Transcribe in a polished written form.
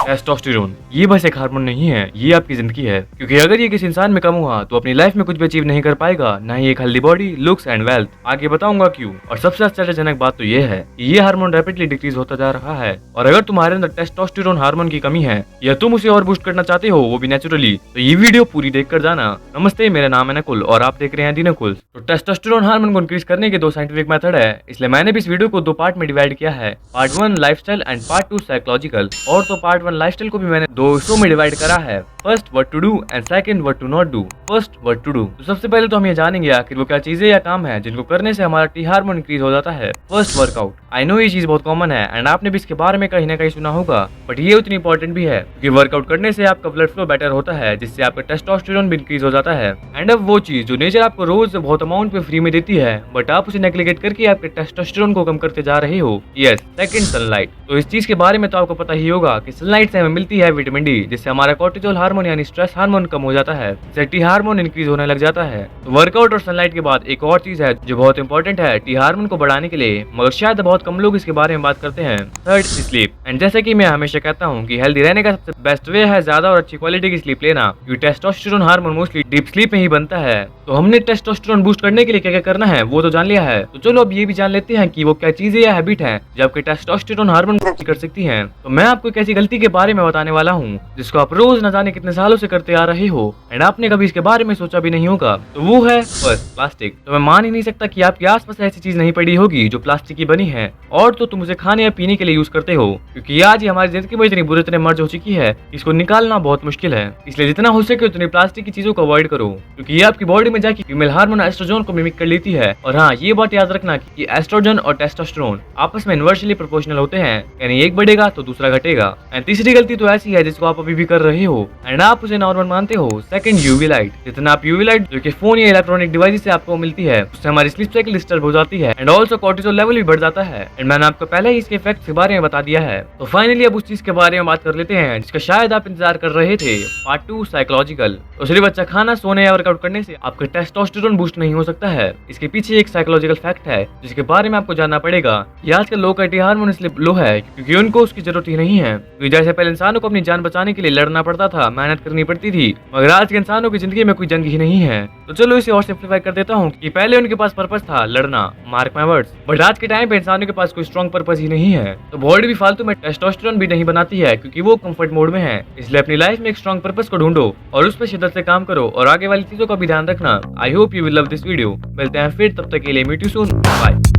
Testosterone ये बस एक हार्मोन नहीं है, ये आपकी जिंदगी है। क्योंकि अगर ये किसी इंसान में कम हुआ तो अपनी लाइफ में कुछ भी अचीव नहीं कर पाएगा, ना ही एक healthy body, looks and wealth. आगे बताऊंगा क्यों। और सबसे आश्चर्यजनक बात तो ये है कि ये हार्मोन रैपिडली डिक्रीज होता जा रहा है। और अगर तुम्हारे अंदर टेस्टोस्टेरोन हार्मोन की कमी है या तुम उसे और बूस्ट करना चाहते हो, वो भी नेचुरली, तो ये वीडियो पूरी देख कर जाना। नमस्ते, मेरा नाम है नकुल और आप देख रहे हैं दी नकुल। तो टेस्टोस्टेरोन हार्मोन को इंक्रीज करने के दो साइंटिफिक मेथड है, इसलिए मैंने भी इस वीडियो को दो पार्ट में डिवाइड किया है। Part 1 lifestyle and part 2 psychological. और तो पार्ट 1 लाइफस्टाइल को भी मैंने दो हिस्सों में डिवाइड करा है। First what to do and second what to not do. First what to do, तो सबसे पहले तो हम ये जानेंगे आखिर वो क्या चीजें या काम है जिनको करने से हमारा टी हार्मोन इंक्रीज हो जाता है। First workout. आई नो ये चीज बहुत कॉमन है एंड आपने भी इसके बारे में कहीं ना कहीं सुना होगा, बट ये उतनी इंपॉर्टेंट भी है क्योंकि वर्कआउट करने से आपका ब्लड फ्लो बेटर होता है, जिससे आपका टेस्टोस्टेरोन भी इंक्रीज हो जाता है। एंड अब वो चीज जो नेचर आपको रोज बहुत अमाउंट में फ्री में देती है, बट आप उसे नेग्लेक्ट करके आपके टेस्टोस्टेरोन को कम करते जा रहे हो। Yes, second sunlight. तो इस चीज के बारे में तो आपको पता ही होगा कि सनलाइट से हमें मिलती है विटामिन डी, जिससे हमारा कोर्टिसोल हार्मोन यानी स्ट्रेस हार्मोन कम हो जाता है, जिससे टी हार्मोन इंक्रीज होने लग जाता है। तो वर्कआउट और सनलाइट के बाद एक और चीज है जो बहुत इंपॉर्टेंट है टी हार्मोन को बढ़ाने के लिए, मगर शायद बहुत कम लोग इसके बारे में बात करते हैं। Third, sleep. एंड जैसे कि मैं हमेशा कहता हूँ कि हेल्दी रहने का सबसे बेस्ट वे है ज्यादा और अच्छी क्वालिटी की स्लीप लेना, क्योंकि testosterone hormone mostly deep sleep में ही बनता है। तो हमने टेस्टोस्टेरोन बूस्ट करने के लिए क्या क्या करना है वो तो जान लिया है, तो चलो अब ये भी जान लेते हैं कि वो क्या चीजें या हैबिट है जो आपके टेस्टोस्टेरोन हार्मोन बूस्ट कर सकती हैं। तो मैं आपको एक ऐसी गलती के बारे में बताने वाला हूँ जिसको आप रोज न जाने कितने सालों से करते आ रहे हो एंड आपने कभी इसके बारे में सोचा भी नहीं होगा। तो वो है फर्स्ट, प्लास्टिक। तो मैं मान ही नहीं सकता कि आपके आसपास ऐसी चीज नहीं पड़ी होगी जो प्लास्टिक की बनी है और तो तुम उसे खाने या पीने के लिए यूज करते हो, क्योंकि आज ही हमारी जिंदगी में इतनी बुरी तरह मर्ज हो चुकी है, इसको निकालना बहुत मुश्किल है। इसलिए जितना हो सके उतनी प्लास्टिक की चीजों को अवॉइड करो, क्योंकि ये आपकी बॉडी में जाके फीमेल हार्मोन एस्ट्रोजन को मिमिक कर लेती है। और हाँ, ये बात याद रखना कि एस्ट्रोजन और टेस्टोस्टेरोन आपस में इन्वर्सली प्रोपोर्शनल होते हैं, यानी एक बढ़ेगा तो दूसरा घटेगा। एंड तीसरी गलती तो ऐसी है जिसको आप अभी भी कर रहे हो एंड आप उसे नॉर्मल मानते हो। Second, UV light. जितना आप यूवी लाइट जो कि फोन या इलेक्ट्रॉनिक डिवाइस से आपको मिलती है, उससे हमारी स्लीप साइकिल डिस्टर्ब हो जाती है एंड ऑल्सो कोर्टिसोल लेवल भी बढ़ जाता है। एंड मैंने आपको पहले ही इसके इफेक्ट के बारे में बता दिया है। तो फाइनली अब उस चीज के बारे में बात कर लेते हैं जिसका शायद आप इंतजार कर रहे थे, पार्ट 2 साइकोलॉजिकल। तो सिर्फ अच्छा खाना, सोने या वर्कआउट करने से आपका टेस्टोस्टेरोन बूस्ट नहीं हो सकता है। इसके पीछे एक साइकोलॉजिकल फैक्ट है जिसके बारे में आपको जानना पड़ेगा। ये आजकल लोग का टी हार्मोन इसलिए लो है क्योंकि उनको उसकी जरूरत ही नहीं है। क्योंकि जैसे पहले इंसानों को अपनी जान बचाने के लिए लड़ना पड़ता था, मेहनत करनी पड़ती थी, मगर आज के इंसानों की जिंदगी में कोई जंग ही नहीं है। तो चलो इसे और सिंप्लीफाई कर देता हूँ कि पहले उनके पास पर्पस था लड़ना, मार्क माय वर्ड्स, बट आज के टाइम पे इंसानों के पास कोई स्ट्रॉन्ग पर्पस ही नहीं है। तो बॉडी भी फालतू में टेस्टोस्टेरोन भी नहीं बनाती है क्योंकि वो कंफर्ट मोड में है। इसलिए अपनी लाइफ में एक स्ट्रॉन्ग पर्पस को ढूंढो और उस पर शिद्दत से काम करो और आगे वाली चीजों का भी ध्यान रखना। I hope you will love this video. मिलते हैं फिर, तब तक के लिए मीट यू सून, बाय।